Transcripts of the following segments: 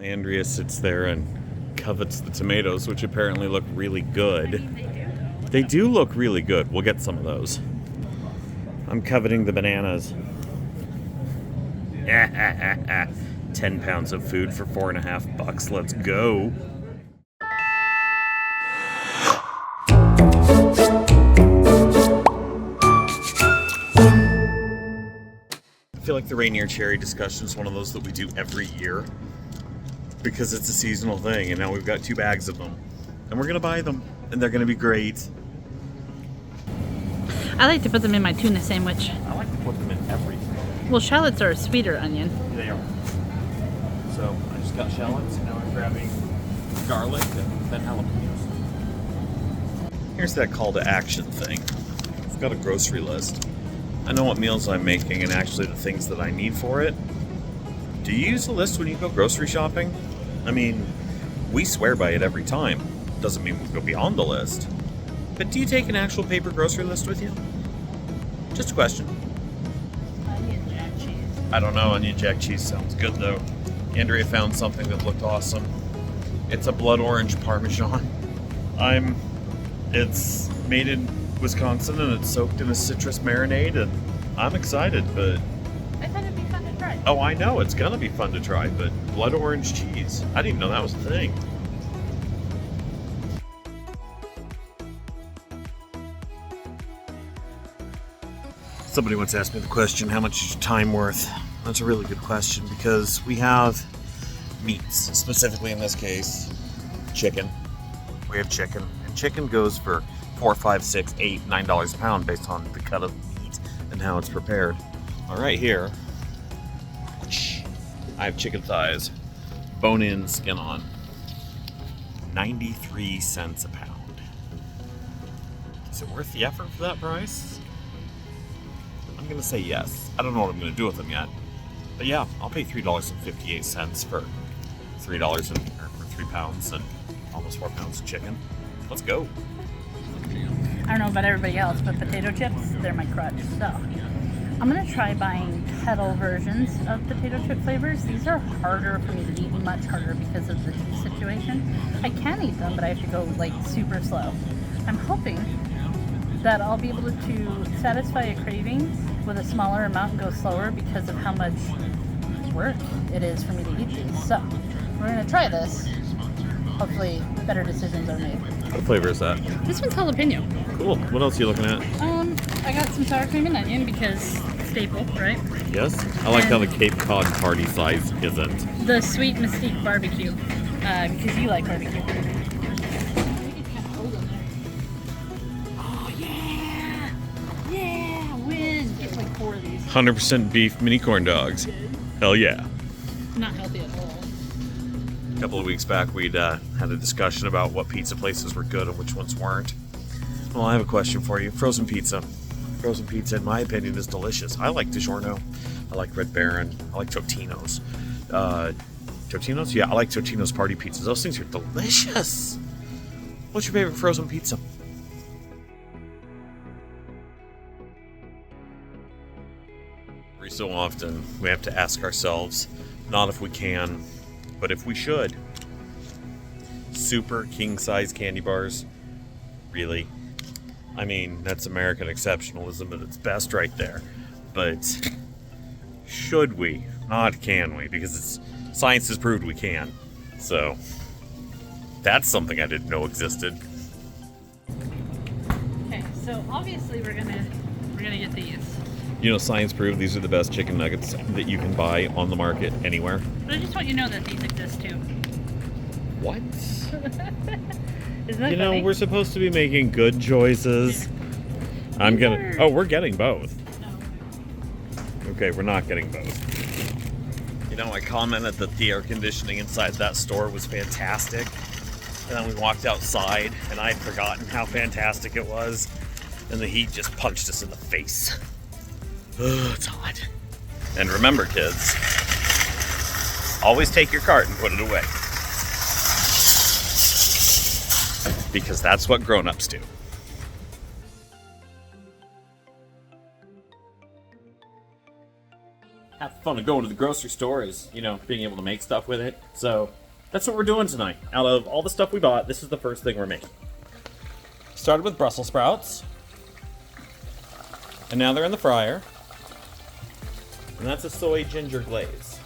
Andrea sits there and covets the tomatoes, which apparently look really good. I mean, They do look really good. We'll get some of those. I'm coveting the bananas. 10 pounds of food for $4.50. Let's go. I feel like the Rainier Cherry discussion is one of those that we do every year because it's a seasonal thing, and now we've got 2 bags of them, and we're gonna buy them, and they're gonna be great. I like to put them in my tuna sandwich. I like to put them in everything. Well, shallots are a sweeter onion. They are. So I just got shallots, and now I'm grabbing garlic and then jalapenos. Here's that call to action thing. I've got a grocery list. I know what meals I'm making and actually the things that I need for it. Do you use a list when you go grocery shopping? I mean, we swear by it every time. Doesn't mean we go beyond the list. But do you take an actual paper grocery list with you? Just a question. Onion jack cheese. I don't know, onion jack cheese sounds good though. Andrea found something that looked awesome. It's a blood orange Parmesan. It's made in Wisconsin and it's soaked in a citrus marinade, and I'm excited, but I thought it'd be fun to try. oh, I know it's gonna be fun to try, but blood orange cheese, I didn't even know that was a thing. Somebody once asked me the question, how much is your time worth? That's a really good question because we have meats, specifically in this case, chicken. We have chicken, and chicken goes for $4, $5, $6, $8, $9 a pound based on the cut of meat and how it's prepared. All right, here I have chicken thighs, bone in, skin on, 93 cents a pound. Is it worth the effort for that price? I'm gonna say yes. I don't know what I'm gonna do with them yet, but yeah, I'll pay $3.58 for $3 or for 3 pounds and almost 4 pounds of chicken. Let's go. I don't know about everybody else, but potato chips, they're my crutch. So I'm going to try buying kettle versions of potato chip flavors. These are harder for me to eat, much harder because of the juice situation. I can eat them, but I have to go like super slow. I'm hoping that I'll be able to satisfy a craving with a smaller amount and go slower because of how much work it is for me to eat these. So we're going to try this. Hopefully better decisions are made. What flavor is that? This one's jalapeno. Cool. What else are you looking at? I got some sour cream and onion because staple, right? Yes? I like how the Cape Cod party size isn't. The sweet mesquite barbecue, because you like barbecue. Oh yeah! Yeah! Win! Get like 4 of these. 100% beef mini corn dogs. Hell yeah. Not healthy at all. A couple of weeks back, we'd had a discussion about what pizza places were good and which ones weren't. Well, I have a question for you. Frozen pizza. Frozen pizza, in my opinion, is delicious. I like DiGiorno. I like Red Baron. I like Totino's. Totino's? Yeah, I like Totino's party pizzas. Those things are delicious. What's your favorite frozen pizza? Every so often, we have to ask ourselves, not if we can, but if we should. Super king-size candy bars? Really? I mean, that's American exceptionalism at its best right there. But should we? Not can we, because science has proved we can. So, that's something I didn't know existed. Okay, so obviously we're gonna get these. You know, science proved these are the best chicken nuggets that you can buy on the market anywhere. But I just want you to know that these exist too. What? Isn't that You know, funny? we're supposed to be making good choices. We're getting both. No. Okay, we're not getting both. You know, I commented that the air conditioning inside that store was fantastic. And then we walked outside, and I'd forgotten how fantastic it was. And the heat just punched us in the face. Ugh, it's hot. And remember, kids, always take your cart and put it away. Because that's what grown-ups do. half the fun of going to the grocery store is, you know, being able to make stuff with it. So that's what we're doing tonight. Out of all the stuff we bought, this is the first thing we're making. Started with Brussels sprouts. And now they're in the fryer. And that's a soy ginger glaze.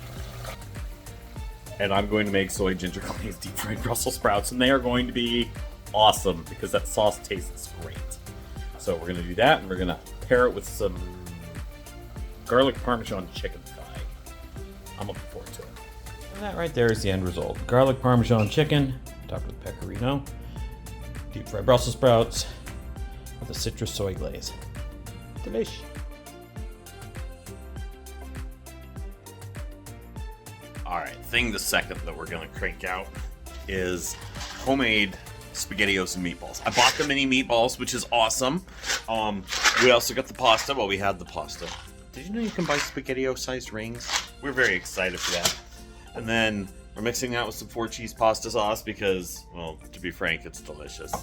And I'm going to make soy ginger glaze deep fried Brussels sprouts, and they are going to be awesome because that sauce tastes great. So we're going to do that, and we're going to pair it with some garlic parmesan chicken thigh. I'm looking forward to it. And that right there is the end result. Garlic parmesan chicken, topped with pecorino, deep fried Brussels sprouts with a citrus soy glaze. Delish. Alright, thing the second that we're gonna crank out is homemade SpaghettiOs and meatballs. I bought the mini meatballs, which is awesome. We also got the pasta. Well, we had the pasta. Did you know you can buy SpaghettiO-sized rings? We're very excited for that. And then we're mixing that with some 4-cheese pasta sauce because, well, to be frank, it's delicious.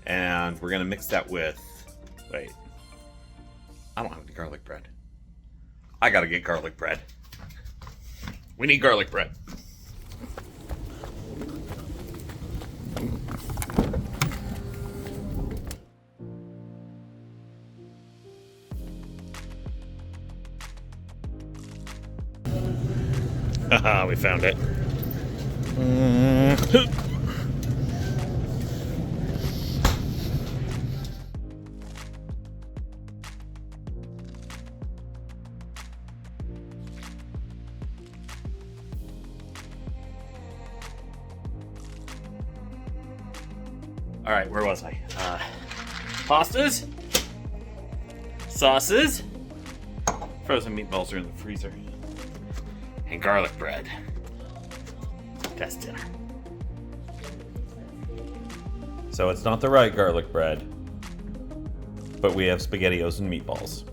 And we're gonna mix that with, wait, I don't have any garlic bread. I gotta get garlic bread. We need garlic bread. Haha, we found it. All right, where was I? Pastas, sauces, frozen meatballs are in the freezer, and garlic bread. That's dinner. So it's not the right garlic bread, but we have SpaghettiOs and meatballs.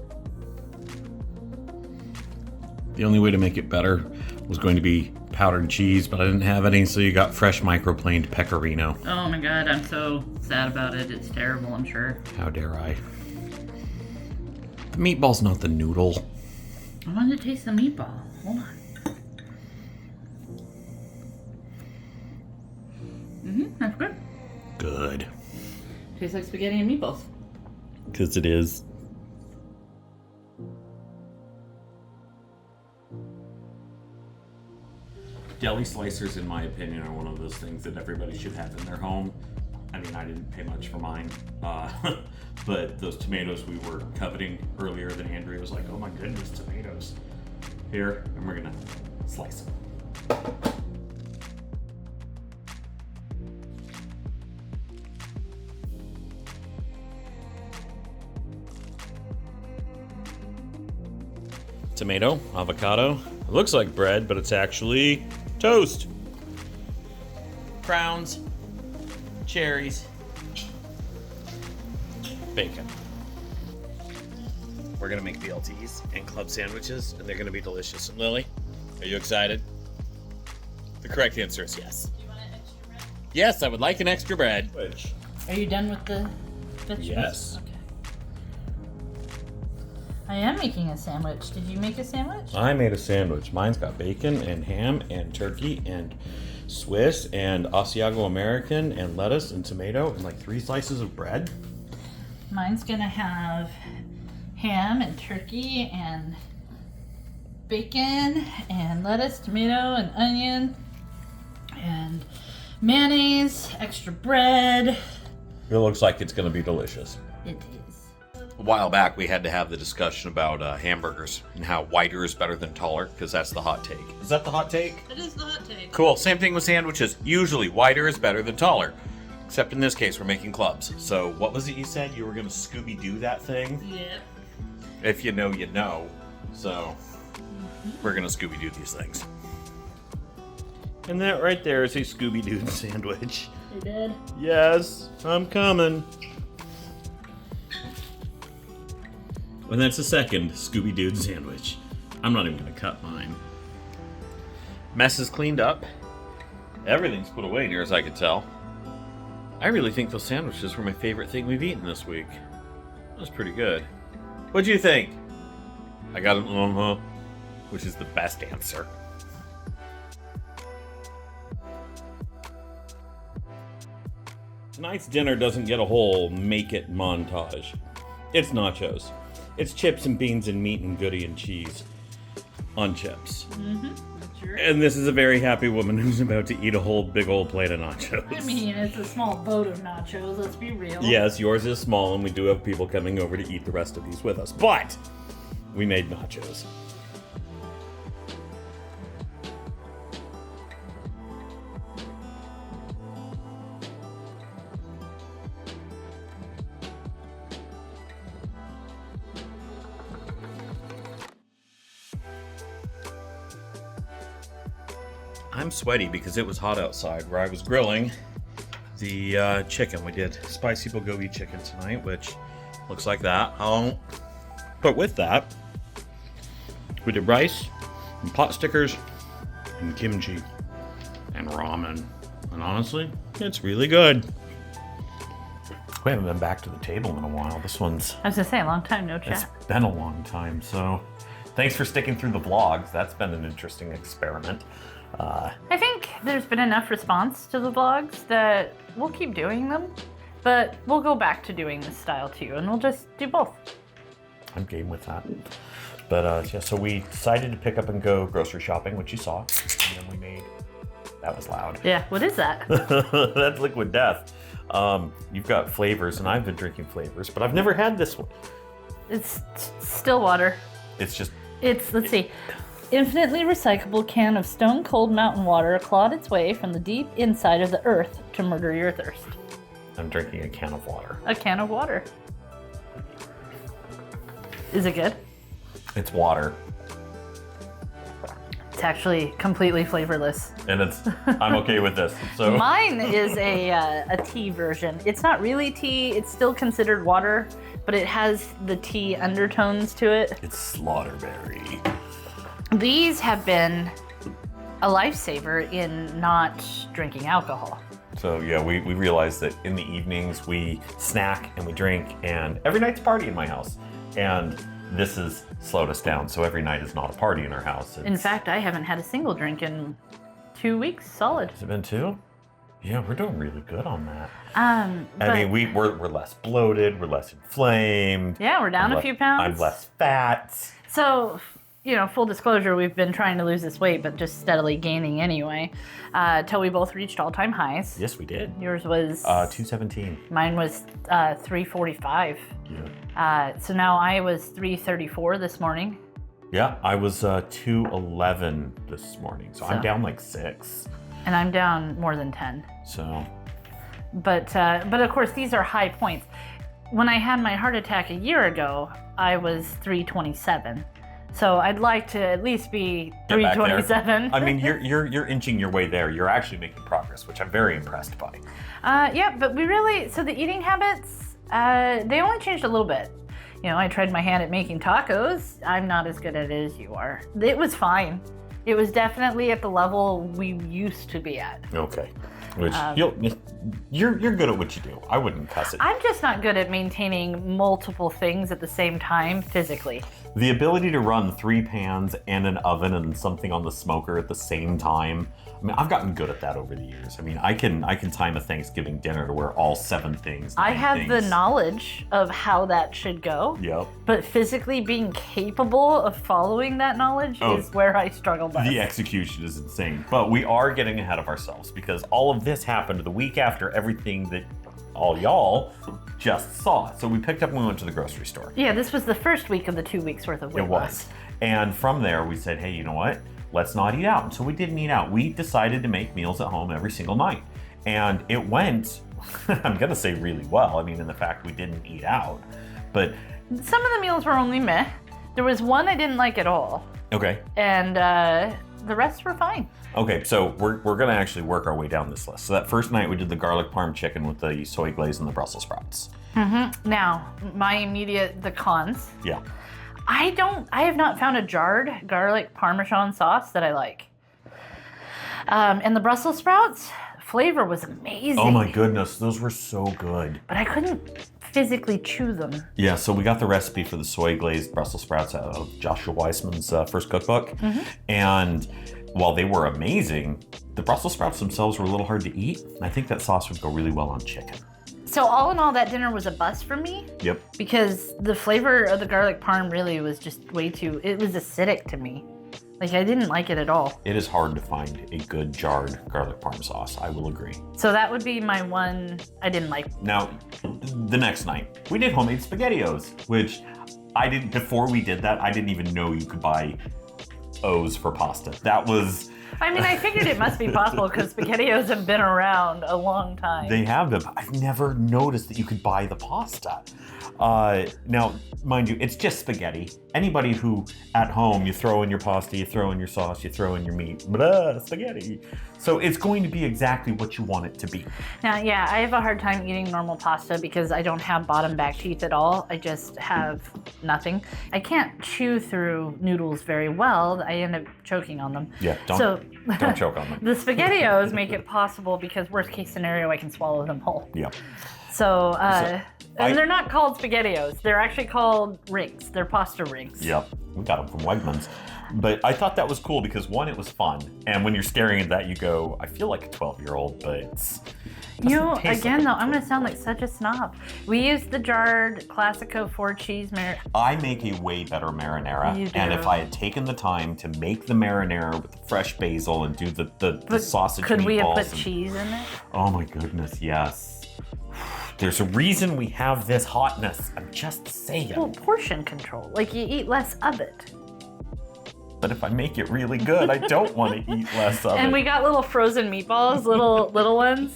The only way to make it better was going to be powdered cheese, but I didn't have any, so you got fresh microplaned pecorino. Oh my god, I'm so sad about it. It's terrible, I'm sure. How dare I? The meatball's not the noodle. I want to taste the meatball. Hold on. That's good. Good. Tastes like spaghetti and meatballs. Because it is. Deli slicers, in my opinion, are one of those things that everybody should have in their home. I mean, I didn't pay much for mine, but those tomatoes we were coveting earlier, that Andrea was like, oh my goodness, tomatoes. Here, and we're gonna slice them. Tomato, avocado. It looks like bread, but it's actually toast. Crowns, cherries, bacon. We're gonna make BLTs and club sandwiches, and they're gonna be delicious. And Lily, are you excited? The correct answer is yes. Do you want an extra bread? Yes, I would like an extra bread. Which? Are you done with the vegetables? Yes. Okay. I am making a sandwich. Did you make a sandwich? I made a sandwich. Mine's got bacon and ham and turkey and Swiss and Asiago American and lettuce and tomato and like 3 slices of bread. Mine's gonna have ham and turkey and bacon and lettuce, tomato and onion and mayonnaise, extra bread. It looks like it's going to be delicious. It is. A while back, we had to have the discussion about hamburgers and how wider is better than taller, because that's the hot take. Is that the hot take? It is the hot take. Cool. Same thing with sandwiches. Usually, wider is better than taller. Except in this case, we're making clubs. So, what was it you said? You were going to Scooby-Doo that thing? Yep. If you know, you know. So, we're going to Scooby-Doo these things. And that right there is a Scooby-Doo sandwich. You did? Yes, I'm coming. And that's the second Scooby-Doo sandwich. I'm not even going to cut mine. Mess is cleaned up. Everything's put away near as I can tell. I really think those sandwiches were my favorite thing we've eaten this week. That was pretty good. What'd you think? I got an which is the best answer. Tonight's dinner doesn't get a whole make it montage. It's nachos. It's chips and beans and meat and goody and cheese on chips. That's right. And this is a very happy woman who's about to eat a whole big old plate of nachos. I mean, it's a small boat of nachos, let's be real. Yes, yours is small, and we do have people coming over to eat the rest of these with us. But we made nachos. I'm sweaty because it was hot outside where I was grilling the chicken. We did spicy bulgogi chicken tonight, which looks like that. But with that, we did rice and pot stickers and kimchi and ramen. And honestly, it's really good. We haven't been back to the table in a while. This one's... I was gonna say, a long time no chat. It's been a long time, so thanks for sticking through the vlogs. That's been an interesting experiment. I think there's been enough response to the vlogs that we'll keep doing them, but we'll go back to doing this style too, and we'll just do both. I'm game with that. But yeah, so we decided to pick up and go grocery shopping, which you saw, and then we made... That was loud. Yeah, what is that? That's Liquid Death. You've got flavors, and I've been drinking flavors, but I've never had this one. It's still water. It's just... Let's see. Infinitely recyclable can of stone cold mountain water clawed its way from the deep inside of the earth to murder your thirst. I'm drinking a can of water. A can of water. Is it good? It's water. It's actually completely flavorless. And I'm okay with this. So Mine is a tea version. It's not really tea, it's still considered water, but it has the tea undertones to it. It's slaughterberry. These have been a lifesaver in not drinking alcohol. So yeah, we realized that in the evenings we snack and we drink, and every night's a party in my house. And this has slowed us down, so every night is not a party in our house. In fact, I haven't had a single drink in 2 weeks solid. Has it been 2? Yeah, we're doing really good on that. I mean, we're less bloated, we're less inflamed. Yeah, we're down a few pounds. I'm less fat. So, you know, full disclosure, we've been trying to lose this weight, but just steadily gaining anyway, till we both reached all-time highs. Yes, we did. Yours was 217. Mine was 345. Yeah. So now I was 334 this morning. Yeah, I was 211 this morning, so I'm down like 6. And I'm down more than 10. So. But of course, these are high points. When I had my heart attack a year ago, I was 327. So I'd like to at least be 327. I mean, you're inching your way there. You're actually making progress, which I'm very impressed by. Yeah, but so the eating habits, they only changed a little bit. You know, I tried my hand at making tacos. I'm not as good at it as you are. It was fine. It was definitely at the level we used to be at. Okay. Which you're good at what you do. I wouldn't cuss it. I'm just not good at maintaining multiple things at the same time physically. The ability to run 3 pans and an oven and something on the smoker at the same time. I mean, I've gotten good at that over the years. I mean, I can time a Thanksgiving dinner to where all 7 things. I have the knowledge of how that should go. Yep. But physically being capable of following that knowledge is where I struggle best. The execution is insane. But we are getting ahead of ourselves because all of this happened the week after everything that all y'all just saw. So we picked up and we went to the grocery store. Yeah, this was the first week of the 2 weeks worth of weight loss. And from there we said, hey, you know what? Let's not eat out. And so we didn't eat out. We decided to make meals at home every single night. And it went, I'm gonna say really well. I mean, in the fact we didn't eat out, but some of the meals were only meh. There was one I didn't like at all. Okay. And the rest were fine. Okay, so we're gonna actually work our way down this list. So that first night we did the garlic parm chicken with the soy glaze and the Brussels sprouts. Mm-hmm. Now, the cons. Yeah. I have not found a jarred garlic Parmesan sauce that I like. And the Brussels sprouts flavor was amazing. Oh my goodness, those were so good. But I couldn't physically chew them. Yeah, so we got the recipe for the soy glazed Brussels sprouts out of Joshua Weissman's first cookbook. And while they were amazing, the Brussels sprouts themselves were a little hard to eat. And I think that sauce would go really well on chicken. So all in all, that dinner was a bust for me. Yep. Because the flavor of the garlic parm really was just way too, it was acidic to me. Like, I didn't like it at all. It is hard to find a good jarred garlic parm sauce, I will agree. So that would be my one I didn't like. Now, the next night, we did homemade SpaghettiOs, which before we did that, I didn't even know you could buy O's for pasta. That was... I mean, I figured it must be possible because SpaghettiOs have been around a long time. They have been. I've never noticed that you could buy the pasta. Now, mind you, it's just spaghetti. Anybody who, at home, you throw in your pasta, you throw in your sauce, you throw in your meat, spaghetti. So it's going to be exactly what you want it to be. Now, yeah, I have a hard time eating normal pasta because I don't have bottom back teeth at all. I just have nothing. I can't chew through noodles very well. I end up choking on them. Yeah, don't choke on them. The SpaghettiOs make it possible because worst case scenario, I can swallow them whole. Yeah. So they're not called SpaghettiOs. They're actually called rings. They're pasta rings. Yep, we got them from Wegmans. But I thought that was cool because, one, it was fun. And when you're staring at that, you go, I feel like a 12-year-old, but it's... Again, though, I'm going to sound like such a snob. We used the jarred Classico 4-cheese marinara. I make a way better marinara. You do. And if I had taken the time to make the marinara with the fresh basil and do the sausage meatballs... Could we have put cheese in it? Oh my goodness, yes. There's a reason we have this hotness. I'm just saying. Well, portion control. Like, you eat less of it. But if I make it really good, I don't want to eat less of it. And we got little frozen meatballs, little ones.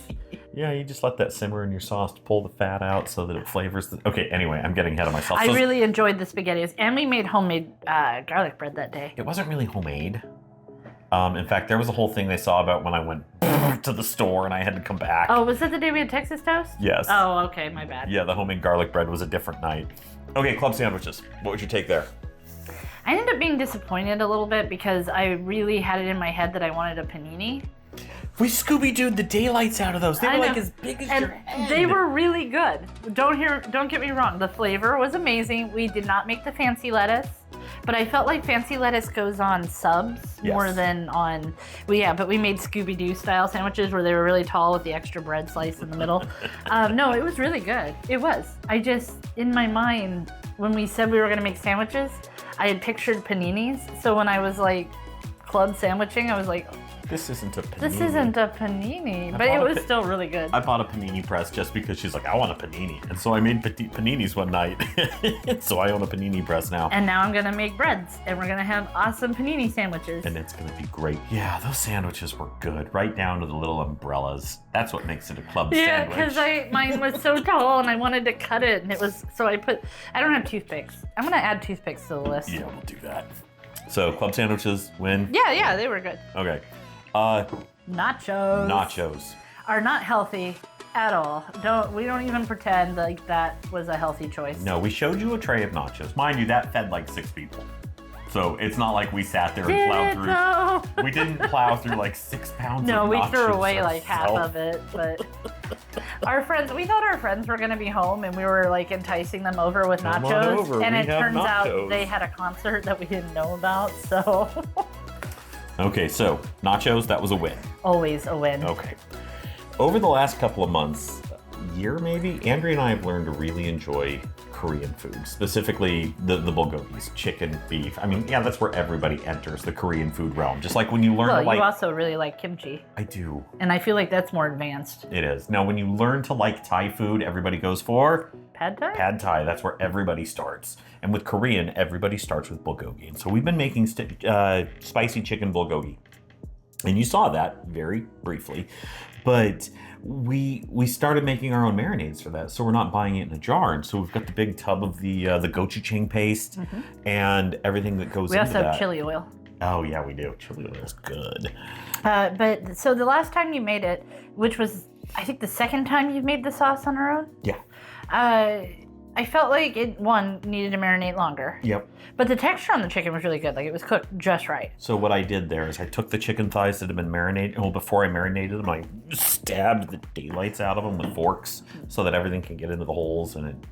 Yeah, you just let that simmer in your sauce to pull the fat out so that it flavors the... Okay, anyway, I'm getting ahead of myself. I really enjoyed the SpaghettiOs. And we made homemade garlic bread that day. It wasn't really homemade. In fact, there was a whole thing they saw about when I went to the store and I had to come back. Oh, was that the day we had Texas toast? Yes. Oh, okay, my bad. Yeah, the homemade garlic bread was a different night. Okay, club sandwiches. What was your take there? I ended up being disappointed a little bit because I really had it in my head that I wanted a panini. We Scooby-Dooed the daylights out of those. They were like as big as your head. They were really good. Don't get me wrong. The flavor was amazing. We did not make the fancy lettuce, but I felt like fancy lettuce goes on subs more than on. But we made Scooby-Doo style sandwiches where they were really tall with the extra bread slice in the middle. No, it was really good. It was. I just, in my mind, when we said we were going to make sandwiches, I had pictured paninis. So when I was like club sandwiching, I was like, this isn't a panini. This isn't a panini, but it was still really good. I bought a panini press just because she's like, I want a panini. And so I made paninis one night. So I own a panini press now. And now I'm going to make breads, and we're going to have awesome panini sandwiches. And it's going to be great. Yeah, those sandwiches were good, right down to the little umbrellas. That's what makes it a club sandwich. Yeah, because mine was so tall, and I wanted to cut it, and it was, so I don't have toothpicks. I'm going to add toothpicks to the list. Yeah, we'll do that. So club sandwiches win? Yeah, they were good. Okay. Nachos. Nachos are not healthy at all. We don't even pretend like that was a healthy choice. No, we showed you a tray of nachos. Mind you, that fed like 6 people. So it's not like we sat there and plowed through. No. We didn't plow through like 6 pounds of nachos. No, we threw away like half of it, but we thought our friends were gonna be home and we were like enticing them over with nachos. And it turns out they had a concert that we didn't know about, so. Okay, so nachos, that was a win. Always a win. Okay. Over the last couple of months, year maybe, Andrea and I have learned to really enjoy Korean food, specifically the bulgokis, chicken, beef. I mean, yeah, that's where everybody enters the Korean food realm. Just like when you learn to like... Well, you also really like kimchi. I do. And I feel like that's more advanced. It is. Now, when you learn to like Thai food, everybody goes for... Pad Thai? Pad Thai, that's where everybody starts. And with Korean, everybody starts with bulgogi. And so we've been making spicy chicken bulgogi. And you saw that very briefly. But we started making our own marinades for that, so we're not buying it in a jar. And so we've got the big tub of the gochujang paste and everything that goes into that. We also have chili oil. Oh yeah, we do. Chili oil is good. But so the last time you made it, which was I think the second time you've made the sauce on our own. Yeah. I felt like it, one, needed to marinate longer. Yep. But the texture on the chicken was really good. Like, it was cooked just right. So what I did there is I took the chicken thighs that had been marinated. Well, before I marinated them, I stabbed the daylights out of them with forks so that everything can get into the holes. And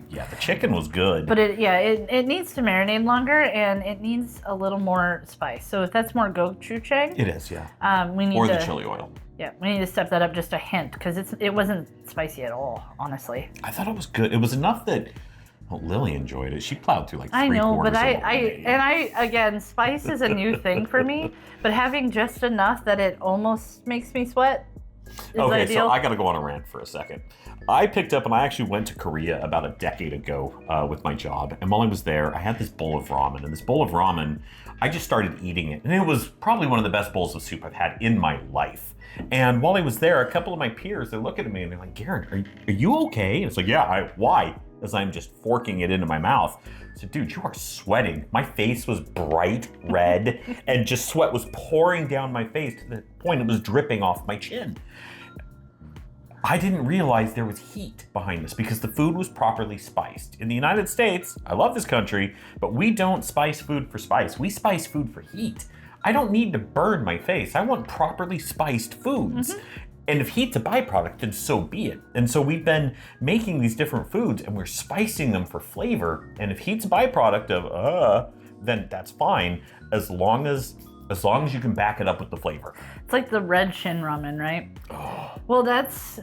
yeah, the chicken was good. But it needs to marinate longer, and it needs a little more spice. So if that's more gochujang, it is, yeah. We need or the chili oil. Yeah, we need to step that up just a hint because it wasn't spicy at all, honestly. I thought it was good. It was enough that Lily enjoyed it. She plowed through like 3/4 I know, but of it. again, spice is a new thing for me. But having just enough that it almost makes me sweat is okay, ideal. so I got to go on a rant for a second. I picked up and I actually went to Korea about a decade ago with my job. And while I was there, I had this bowl of ramen. And this bowl of ramen, I just started eating it. And it was probably one of the best bowls of soup I've had in my life. And while I was there, a couple of my peers, they're looking at me and they're like, Garen, are you okay? And it's like, yeah, why? As I'm just forking it into my mouth. I said, dude, you are sweating. My face was bright red and just sweat was pouring down my face to the point it was dripping off my chin. I didn't realize there was heat behind this because the food was properly spiced. In the United States, I love this country, but we don't spice food for spice. We spice food for heat. I don't need to burn my face. I want properly spiced foods. Mm-hmm. And if heat's a byproduct, then so be it. And so we've been making these different foods and we're spicing them for flavor. And if heat's a byproduct of, then that's fine as long as you can back it up with the flavor. It's like the red shin ramen, right? Oh. Well, that's,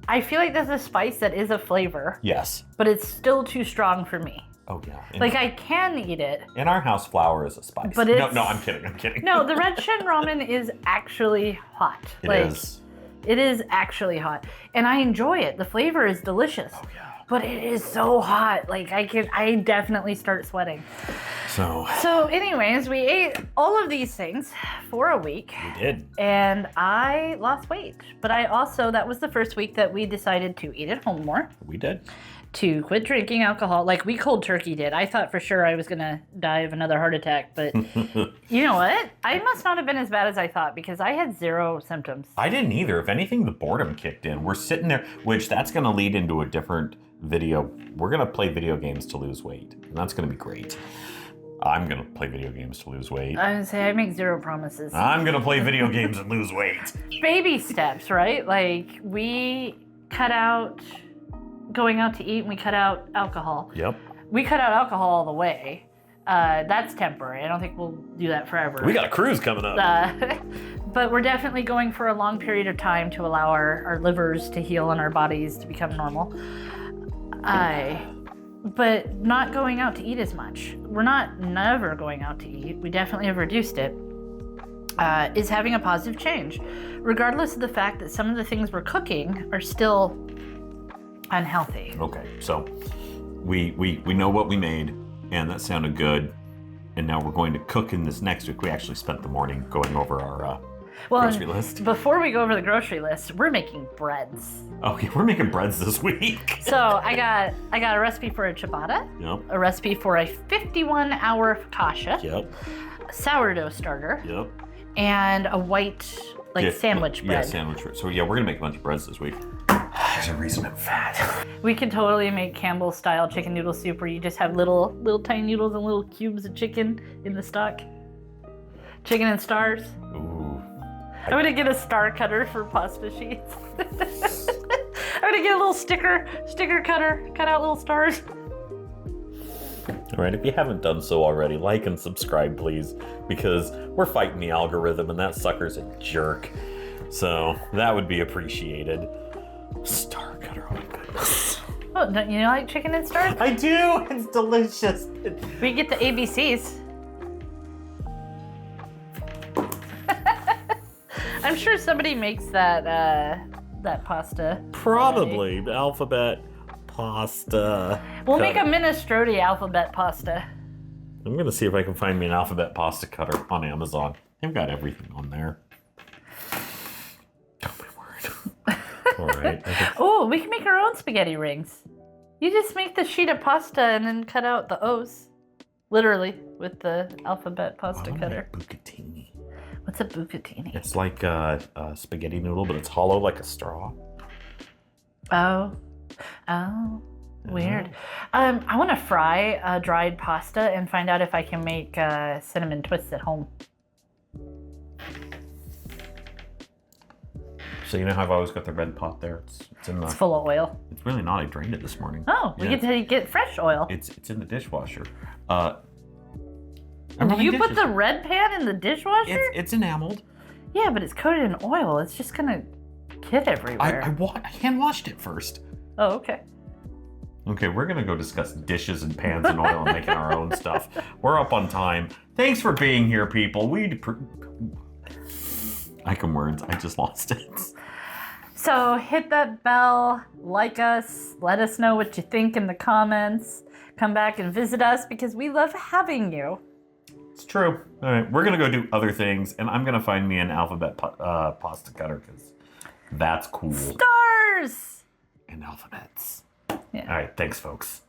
I feel like that's a spice that is a flavor. Yes. But it's still too strong for me. Oh, yeah. Like, I can eat it. In our house, flour is a spice. But No, I'm kidding. No, the red shin ramen is actually hot. It is. It is actually hot. And I enjoy it. The flavor is delicious. Oh, yeah. But it is so hot. Like, I definitely start sweating. So anyways, we ate all of these things for a week. We did. And I lost weight. But that was the first week that we decided to eat at home more. We did. To quit drinking alcohol, like we cold turkey did. I thought for sure I was gonna die of another heart attack, but you know what? I must not have been as bad as I thought because I had 0 symptoms. I didn't either. If anything, the boredom kicked in. We're sitting there, which that's gonna lead into a different video. We're gonna play video games to lose weight, and that's gonna be great. I'm gonna play video games to lose weight. I would say I make 0 promises. I'm gonna play video games and lose weight. Baby steps, right? Like we cut out going out to eat and we cut out alcohol. Yep. We cut out alcohol all the way. That's temporary. I don't think we'll do that forever. We got a cruise coming up. But we're definitely going for a long period of time to allow our livers to heal and our bodies to become normal. But not going out to eat as much. We're not never going out to eat. We definitely have reduced it. Is having a positive change. Regardless of the fact that some of the things we're cooking are still unhealthy. Okay, so we know what we made, and that sounded good. And now we're going to cook in this next week. We actually spent the morning going over our grocery list. Before we go over the grocery list, we're making breads. Okay, we're making breads this week. So I got a recipe for a ciabatta. Yep. A recipe for a 51-hour focaccia. Yep. A sourdough starter. Yep. And a white sandwich bread. Yeah, sandwich bread. So yeah, we're gonna make a bunch of breads this week. There's a reason I'm fat. We could totally make Campbell's style chicken noodle soup where you just have little tiny noodles and little cubes of chicken in the stock. Chicken and stars. Ooh. I'm gonna get a star cutter for pasta sheets. I'm gonna get a little sticker cutter, cut out little stars. All right, if you haven't done so already, like and subscribe, please, because we're fighting the algorithm and that sucker's a jerk. So that would be appreciated. Star cutter, oh my goodness. Oh, don't you like chicken and stars? I do, it's delicious. We get the ABCs. I'm sure somebody makes that pasta. Probably, the alphabet pasta. We'll make a minestrone alphabet pasta. I'm gonna see if I can find me an alphabet pasta cutter on Amazon. They've got everything on there. Oh my word. All right. Oh, we can make our own spaghetti rings. You just make the sheet of pasta and then cut out the O's. Literally, with the alphabet pasta cutter. Bucatini. What's a bucatini? It's like a spaghetti noodle, but it's hollow like a straw. Oh. And Weird. I want to fry dried pasta and find out if I can make cinnamon twists at home. So you know how I've always got the red pot there? It's in the. It's full of oil. It's really not. I drained it this morning. Oh, we get to get fresh oil. It's in the dishwasher. You put the red pan in the dishwasher? It's enameled. Yeah, but it's coated in oil. It's just gonna get everywhere. I hand washed it first. Oh, okay. Okay, we're gonna go discuss dishes and pans and oil and making our own stuff. We're up on time. Thanks for being here, people. Words. I just lost it. So hit that bell, like us, let us know what you think in the comments. Come back and visit us because we love having you. It's true. All right, we're gonna go do other things, and I'm gonna find me an alphabet pasta cutter because that's cool. Stars! And alphabets. Yeah. All right, thanks, folks.